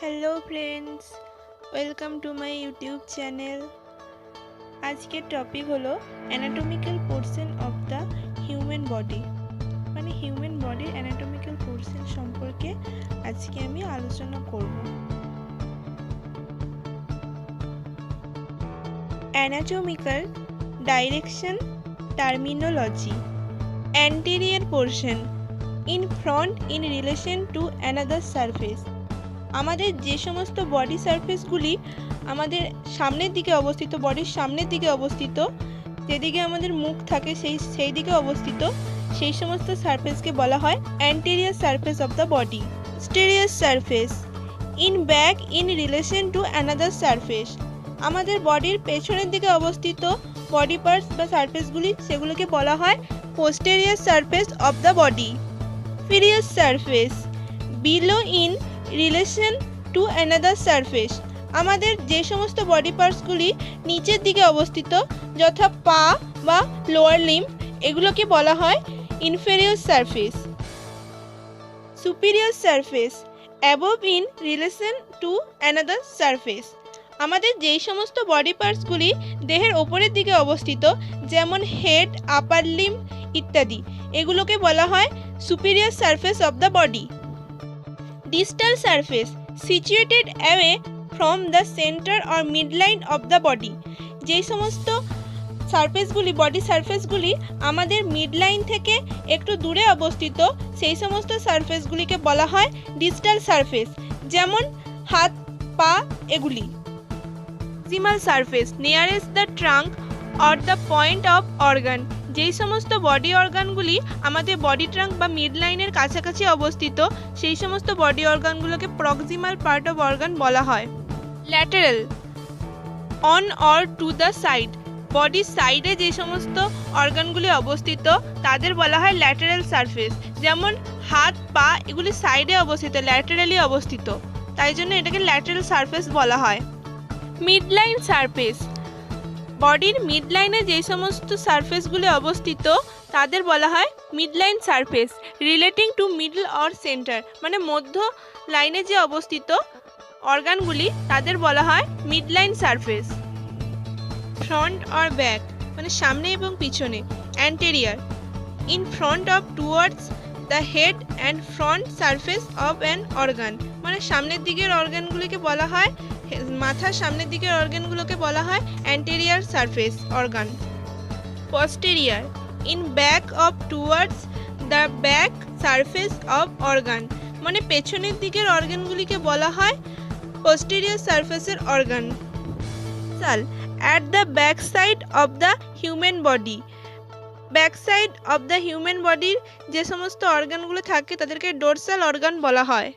Hello friends, welcome to my YouTube channel. আজকের topic হলো anatomical portion of the human body, মানে human বডির anatomical portion সম্পর্কে আজকে আমি আলোচনা করব। Anatomical direction terminology. Anterior portion in front in relation to another surface. আমাদের যে সমস্ত বডি সারফেসগুলি আমাদের সামনের দিকে অবস্থিত, বডির সামনের দিকে অবস্থিত, যেদিকে আমাদের মুখ থাকে সেই দিকে অবস্থিত, সেই সমস্ত সারফেসকে বলা হয় anterior surface of the body. Posterior surface in back in relation to another surface. আমাদের বডির পেছনের দিকে অবস্থিত বডি পার্টস বা সারফেসগুলি, সেগুলোকে বলা হয় posterior surface of the body. Inferior surface below in relation to another surface. আমাদের যে সমস্ত বডি পার্টসগুলি নিচের দিকে অবস্থিত, যথা পা বা লোয়ার লিম্ব, এগুলোকে বলা হয় inferior surface. Superior surface above in relation to another surface. আমাদের যেই সমস্ত বডি পার্টসগুলি দেহের ওপরের দিকে অবস্থিত, যেমন হেড, আপার লিম্ব ইত্যাদি, এগুলোকে বলা হয় superior surface of the body. Distal surface situated away from the center or midline of the body। যেই সমস্ত সারফেসগুলি, বডি সারফেসগুলি আমাদের মিডলাইন থেকে একটু দূরে অবস্থিত, সেই সমস্ত সারফেসগুলিকে বলা হয় ডিস্টাল সারফেস, যেমন হাত, পা এগুলি। Proximal surface nearest the trunk or the point of organ. যেই সমস্ত বডি অর্গানগুলি আমাদের বডি ট্রাঙ্ক বা মিড লাইনের কাছাকাছি অবস্থিত, সেই সমস্ত বডি অর্গানগুলোকে প্রক্সিমাল পার্ট অফ অর্গান বলা হয়। Lateral on or to the side. বডির সাইডে যে সমস্ত অর্গানগুলি অবস্থিত তাদের বলা হয় ল্যাটারাল সারফেস, যেমন হাত, পা এগুলি সাইডে অবস্থিত, ল্যাটারালি অবস্থিত, তাই জন্য এটাকে ল্যাটারাল সারফেস বলা হয়। মিডলাইন সারফেস বডির মিড লাইনে যে সমস্ত সারফেসগুলি অবস্থিত তাদের বলা হয় midline surface relating to middle or centre, মানে মধ্য লাইনে যে অবস্থিত অর্গানগুলি তাদের বলা হয় midline surface. Front or back, মানে সামনে এবং পিছনে। Anterior in front of towards the head and front surface of an organ, মানে সামনের দিকের অর্গানগুলিকে বলা হয়, মাথার সামনের দিকের অর্গানগুলোকে বলা হয় anterior surface organ. Posterior in back of towards the back surface of organ, মানে পেছনের দিকের অর্গানগুলিকে বলা হয় পোস্টেরিয়র সারফেসের organ. At the back side of the human body. Back side of the human বডির যে সমস্ত অর্গানগুলো থাকে তাদেরকে ডোরসাল অর্গান বলা হয়।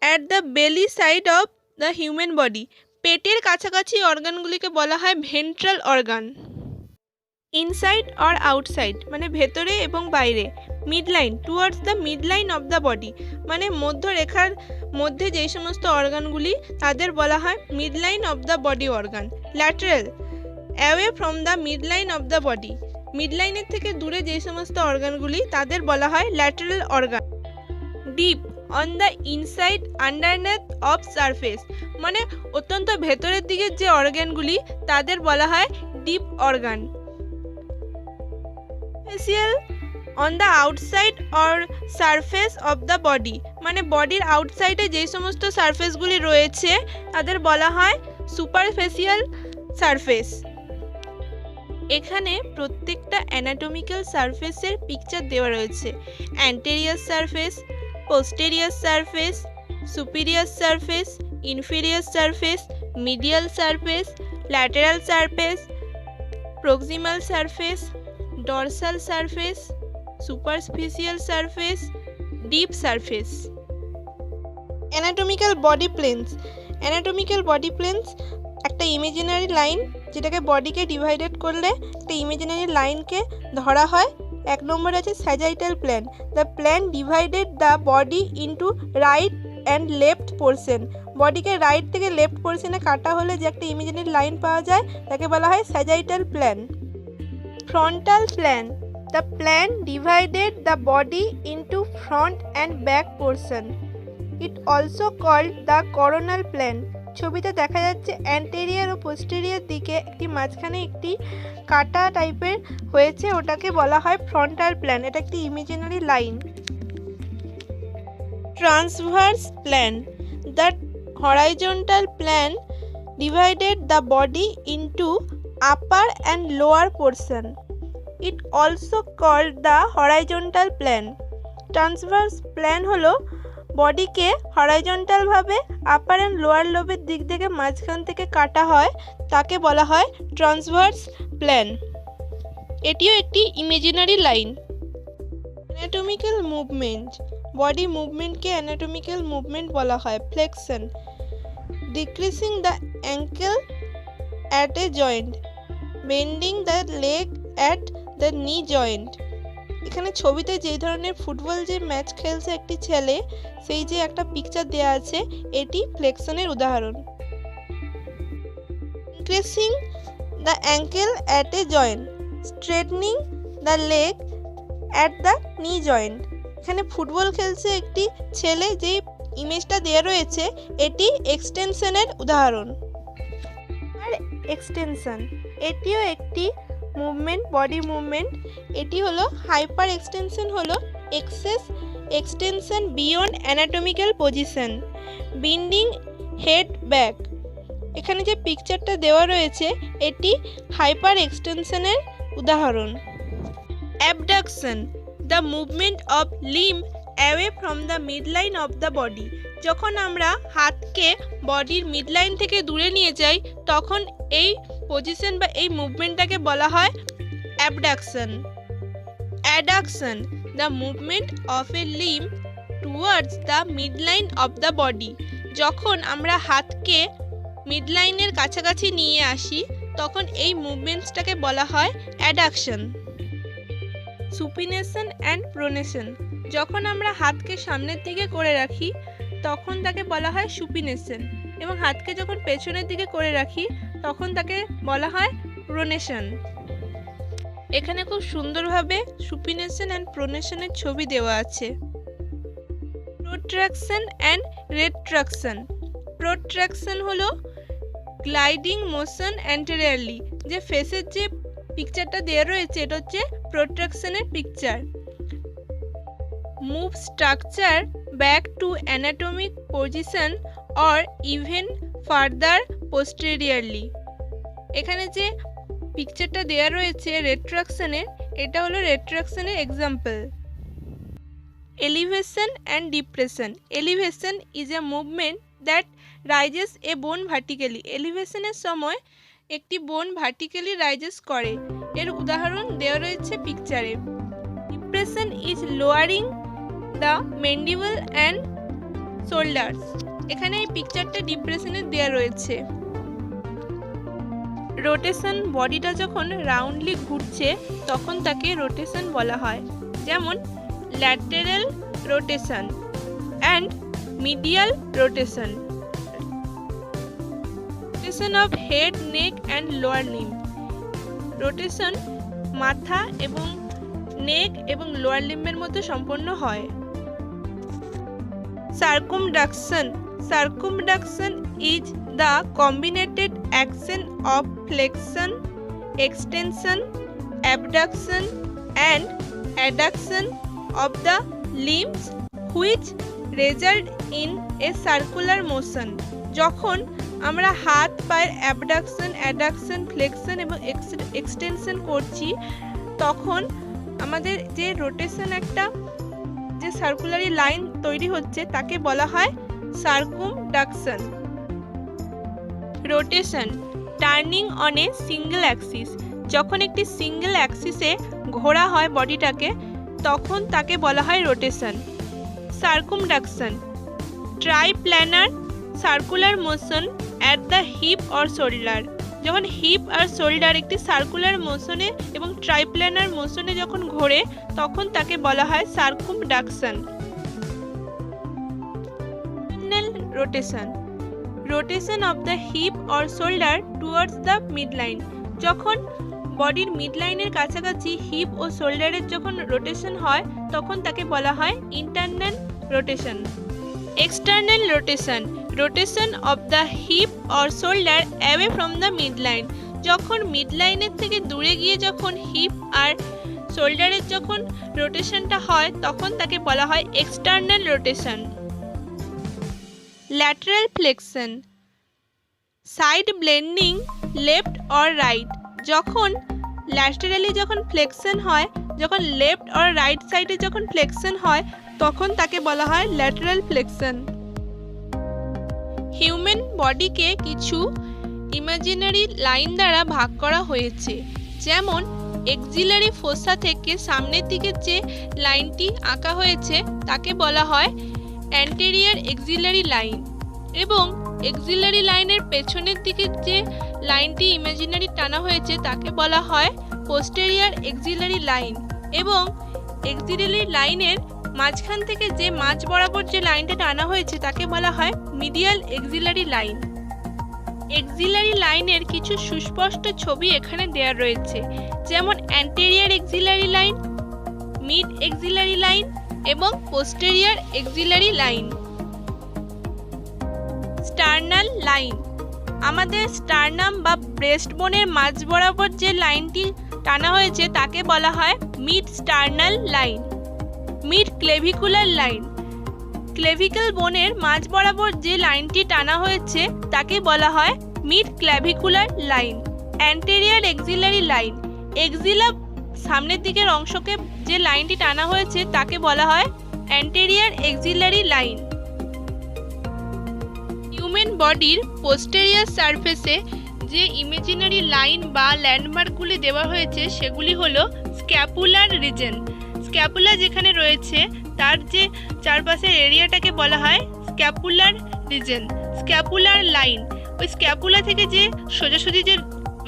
At the belly side of the human body. পেটের কাছাকাছি অর্গানগুলিকে বলা হয় ventral organ. Inside or outside, মানে ভেতরে এবং বাইরে। Midline towards the midline of the body, মানে মধ্যরেখার মধ্যে যেই সমস্ত অর্গানগুলি তাদের বলা হয় midline of the body organ. Lateral away from the midline of the body, মিডলাইনের থেকে দূরে যেই সমস্ত অর্গানগুলি তাদের বলা হয় lateral organ. Deep on the inside আন্ডারনেথ of surface, মানে অত্যন্ত ভেতরের দিকের যে অর্গানগুলি তাদের বলা হয় deep organ. Facial on the outside or surface of the body, মানে বডির আউটসাইডে যেই সমস্ত সারফেসগুলি রয়েছে তাদের বলা হয় সুপারফেসিয়াল সারফেস। এখানে প্রত্যেকটা অ্যানাটমিক্যাল সারফেসের পিকচার দেওয়া রয়েছে। Anterior surface, posterior surface, superior surface, inferior surface, medial surface, lateral surface, proximal surface, dorsal surface, superficial surface, deep surface. Anatomical body planes. Anatomical body planes একটা ইমেজিনারি লাইন, যেটাকে বডিকে divided করলে একটা imaginary লাইনকে ধরা হয়। এক নম্বরে আছে sagittal plane. The plane divided the body into right and left portion. বডিকে রাইট থেকে লেফট পোর্শনে কাটা হলে যে একটা ইমেজিনারি লাইন পাওয়া যায় তাকে বলা হয় sagittal plane. Frontal plane The plan divided the body into front and back portion. It also called the coronal plane. ছবিতে দেখা যাচ্ছে অ্যান্টেরিয়র ও পোস্টেরিয়র দিকে একটি মাঝখানে একটি কাটা টাইপের হয়েছে, ওটাকে বলা হয় ফ্রন্টাল প্ল্যান। এটা একটি imaginary line. Transverse plan, the horizontal plan divided the body into upper and lower portion. It also called the horizontal plane. Transverse plan হলো বডিকে হরাইজন্টাল ভাবে আপার অ্যান্ড লোয়ার লোবের দিক থেকে মাঝখান থেকে কাটা হয়, তাকে বলা হয় ট্রান্সভার্স প্ল্যান। এটিও একটি imaginary line. Anatomical movement, body মুভমেন্টকে অ্যানাটমিক্যাল মুভমেন্ট বলা হয়। Flexion, decreasing the ankle at a joint, bending the leg at the knee joint. এখানে ছবিতে যে ধরনের ফুটবল যে ম্যাচ খেলছে একটি ছেলে, সেই যে একটা পিকচার দেওয়া আছে, এটি ফ্লেক্সনের উদাহরণ। increasing the ankle at a joint, straightening the leg at the knee joint. এখানে ফুটবল খেলছে একটি ছেলে, যে ইমেজটা দেওয়া রয়েছে এটি এক্সটেনশনের উদাহরণ। আর এক্সটেনশন, এটিও একটি মুভমেন্ট, বডি মুভমেন্ট। এটি হলো হাইপার এক্সটেনশন, হলো excess extension beyond anatomical position, bending head back. এখানে যে পিকচারটা দেওয়া রয়েছে এটি হাইপার এক্সটেনশনের উদাহরণ। Abduction, the movement of limb away from the midline of the body. যখন আমরা হাতকে বডির মিডলাইন থেকে দূরে নিয়ে যাই তখন এই পজিশন বা এই মুভমেন্টটাকে বলা হয় abduction. Addiction, the movement of A limb towards the midline of the body. যখন আমরা হাতকে মিডলাইনের কাছাকাছি নিয়ে আসি তখন এই মুভমেন্টসটাকে বলা হয় অ্যাডাকশন। সুপিনেশন অ্যান্ড প্রোনেশন, যখন আমরা হাতকে সামনের দিকে করে রাখি তখন তাকে বলা হয় সুপিনেশন, এবং হাতকে যখন পেছনের দিকে করে রাখি তখন তাকে বলা হয় প্রোনেশন। এখানে খুব সুন্দরভাবে সুপিনেশন অ্যান্ড প্রোনেশনের ছবি দেওয়া আছে। প্রোট্রাকশন অ্যান্ড রেট্রাকশন। প্রোট্রাকশন হলো গ্লাইডিং মোশন অ্যান্টেরিয়রলি। যে ফেসের যে পিকচারটা দেওয়া রয়েছে এটা হচ্ছে প্রোট্রাকশনের picture. Move structure back to anatomic position or even further posteriorly. এখানে যে পিকচারটা দেওয়া রয়েছে রেট্রাকশনের, এটা হলো রেট্রাকশনের example. Elevation and depression. Elevation is a movement that raises a bone vertically. এলিভেশনের সময় একটি বোন ভার্টিক্যালি রাইজেস করে, এর উদাহরণ দেওয়া রয়েছে পিকচারে। Depression is lowering the mandible and shoulders. এখানে এই পিকচারটা ডিপ্রেশনের দেওয়া রয়েছে। রোটেশন, বডিটা যখন রাউন্ডলি ঘুরছে তখন তাকে রোটেশন বলা হয়, যেমন lateral rotation and medial rotation. Rotation of head, neck and lower limb. Rotation মাথা এবং নেক এবং লোয়ার লিম্বের মধ্যে সম্পন্ন হয়। Circumduction. Circumduction is the combinated action of flexion, extension, abduction and adduction of the limbs which result in a circular motion. যখন আমরা হাত পায়ের অ্যাবডাকশন, অ্যাডাকশন, ফ্লেকশন এবং এক্সটেনশন করছি তখন আমাদের যে রোটেশন, একটা যে সার্কুলারি লাইন তৈরি হচ্ছে তাকে বলা হয় circumduction. Rotation, turning on a single axis. যখন একটি সিঙ্গেল অ্যাক্সিসে ঘোরা হয় বডিটাকে তখন তাকে বলা হয় rotation. Circumduction, triplanar circular motion at the hip or shoulder. যখন হিপ আর শোল্ডার একটি সার্কুলার মোশনে এবং ট্রাইপ্ল্যানার মোশনে যখন ঘোরে তখন তাকে বলা হয় circumduction. Rotation, rotation of the hip or shoulder towards the midline. যখন বডির মিডলাইনের কাছাকাছি হিপ ও শোল্ডারের যখন রোটেশন হয় তখন তাকে বলা হয় internal rotation. External rotation, rotation of the hip or shoulder away from the midline. যখন মিডলাইনের থেকে দূরে গিয়ে যখন হিপ আর শোল্ডারের যখন রোটেশনটা হয় তখন তাকে বলা হয় external rotation. Lateral flexion, side blending left or right, যখন ল্যাটারালি যখন ফ্লেকশন হয়, যখন লেফট অর রাইট সাইডে যখন ফ্লেকশন হয় তখন তাকে বলা হয় ল্যাটারাল ফ্লেকশন। হিউম্যান বডিকে কিছু ইমাজিনারি লাইন দ্বারা ভাগ করা হয়েছে, যেমন এক্সিলারি ফোসা থেকে সামনের দিকে যে লাইনটি আঁকা হয়েছে তাকে বলা হয় অ্যান্টেরিয়র এক্সিলারি লাইন, এবং এক্সিলারি লাইনের পেছনের দিকে যে লাইনটি ইমাজিনারি টানা হয়েছে তাকে বলা হয় পোস্টেরিয়র এক্সিলারি লাইন, এবং এক্সিলারি লাইনের মাঝখান থেকে যে মাঝ বরাবর যে লাইনটা টানা হয়েছে তাকে বলা হয় মিডিয়াল এক্সিলারি লাইন। এক্সিলারি লাইনের কিছু সুস্পষ্ট ছবি এখানে দেওয়া রয়েছে, যেমন anterior axillary line, mid axillary line এবং posterior axillary line. Sternal line, আমাদের স্টার্নাম বা ব্রেস্টবোনের মাঝ বরাবর যে লাইনটি টানা হয়েছে তাকে বলা হয় mid sternal line. Mid clavicular line, clavicle বোনের মাঝ বরাবর যে লাইনটি টানা হয়েছে তাকে বলা হয় mid clavicular line. Anterior axillary line, axilla সামনের দিকের অংশকে যে লাইনটি টানা হয়েছে তাকে বলা হয় অ্যান্টেরিয়র এক্সিলারি লাইন। হিউম্যান বডির পোস্টেরিয়র সারফেসে যে ইমাজিনারি লাইন বা ল্যান্ডমার্কগুলি দেওয়া হয়েছে সেগুলি হলো স্ক্যাপুলার রিজন। স্ক্যাপুলা যেখানে রয়েছে তার যে চারপাশের এরিয়াটাকে বলা হয় স্ক্যাপুলার রিজন। স্ক্যাপুলার লাইন, ওই স্ক্যাপুলা থেকে যে সোজাসুজি যে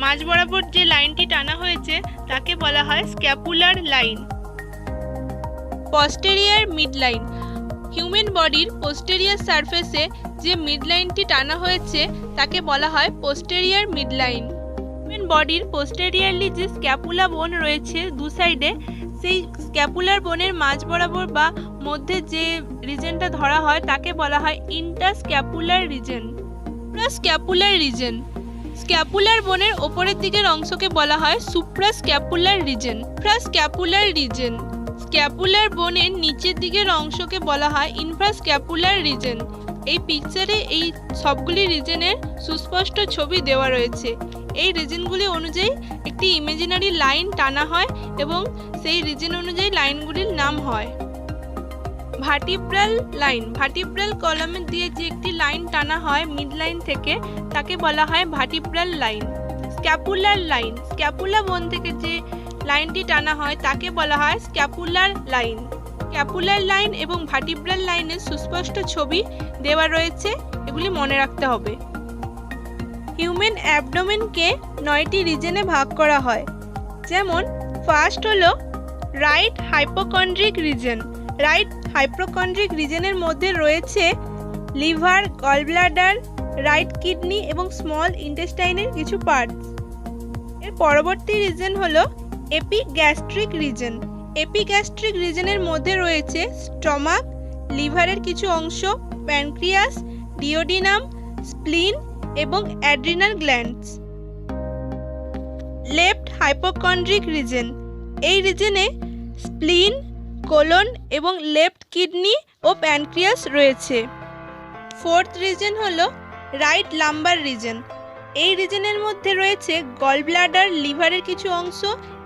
মাঝ বরাবর যে লাইনটি টানা হয়েছে তাকে বলা হয় scapular line. Posterior midline, human বডির পোস্টেরিয়র সারফেসে যে মিডলাইনটি টানা হয়েছে তাকে বলা হয় পোস্টেরিয়র মিডলাইন। হিউম্যান বডির পোস্টেরিয়রলি যে স্ক্যাপুলা বোন রয়েছে দু সাইডে, সেই স্ক্যাপুলার বোনের মাঝ বরাবর বা মধ্যে যে রিজনটা ধরা হয় তাকে বলা হয় ইন্টারস্ক্যাপুলার রিজন। সুপ্রাস্ক্যাপুলার রিজন, স্ক্যাপুলার বোনের ওপরের দিকের অংশকে বলা হয় সুপ্রাস্ক্যাপুলার রিজন। ইনফ্রাস্ক্যাপুলার রিজন, স্ক্যাপুলার বোনের নিচের দিকের অংশকে বলা হয় ইনফ্রাস্ক্যাপুলার রিজন। এই পিকচারে এই সবগুলি রিজনের সুস্পষ্ট ছবি দেওয়া রয়েছে। এই রিজনগুলি অনুযায়ী একটি ইমাজিনারি লাইন টানা হয় এবং সেই রিজন অনুযায়ী লাইনগুলির নাম হয়। ভার্টিব্রাল লাইন, ভার্টিব্রাল কলামের দিয়ে যে একটি লাইন টানা হয় মিড লাইন থেকে তাকে বলা হয় vertebral line. Scapular line, scapula বোন থেকে যে লাইনটি টানা হয় তাকে বলা হয় স্ক্যাপুলার লাইন। স্ক্যাপুলার লাইন এবং ভার্টিব্রাল লাইনের সুস্পষ্ট ছবি দেওয়া রয়েছে, এগুলি মনে রাখতে হবে। হিউম্যান অ্যাবডোমেনকে 9টি রিজনে ভাগ করা হয়, যেমন ফার্স্ট হলো রাইট হাইপোকন্ড্রিক রিজন। রাইট হাইপোকন্ড্রিক রিজনের মধ্যে রয়েছে লিভার, গলব্লাডার, রাইট কিডনি এবং স্মল ইন্টেস্টাইনের কিছু পার্টস। এর পরবর্তী রিজন হলো এপিগ্যাস্ট্রিক রিজন। এপিগ্যাস্ট্রিক রিজনের মধ্যে রয়েছে স্টমাক, লিভারের কিছু অংশ, প্যানক্রিয়াস, ডিওডিনাম, স্প্লিন এবং অ্যাড্রিনাল গ্ল্যান্ডস। লেফট হাইপোকন্ড্রিক রিজন, এই রিজনে স্প্লিন, কোলন এবং লেফট কিডনি ও প্যানক্রিয়াস রয়েছে। ফোর্থ রিজন হলো রাইট লাম্বার রিজন। এই রিজনের মধ্যে রয়েছে গলব্লাডার, লিভারের কিছু অংশ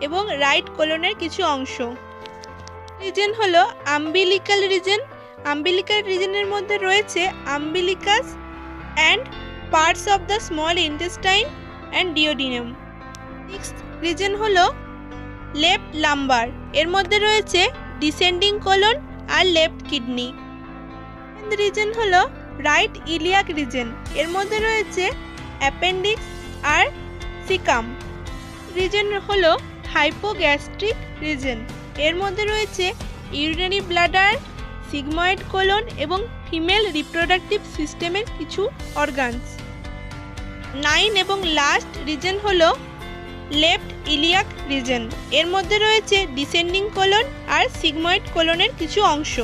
এবং রাইট কোলনের কিছু অংশ। রিজন হলো আম্বিলিকাল রিজন। আম্বিলিকাল রিজনের মধ্যে রয়েছে umbilicus and parts of the small intestine and duodenum. Sixth reason হলো লেফট লাম্বার, এর মধ্যে রয়েছে ডিসেন্ডিং কোলন আর লেফট কিডনি। সেভেন্থ রিজন হলো রাইট ইলিয়াক রিজন, এর মধ্যে রয়েছে অ্যাপেন্ডিক্স আর সিকাম। রিজন হলো হাইপোগ্যাস্ট্রিক রিজন, এর মধ্যে রয়েছে ইউরিনারি ব্লাডার, সিগময়েড কোলন এবং ফিমেল রিপ্রোডাক্টিভ সিস্টেমের কিছু অর্গানস। 9 এবং লাস্ট রিজন হলো লেফট ইলিয়াক রিজন, এর মধ্যে রয়েছে ডিসেন্ডিং কোলন আর সিগময়েড কোলনের কিছু অংশ।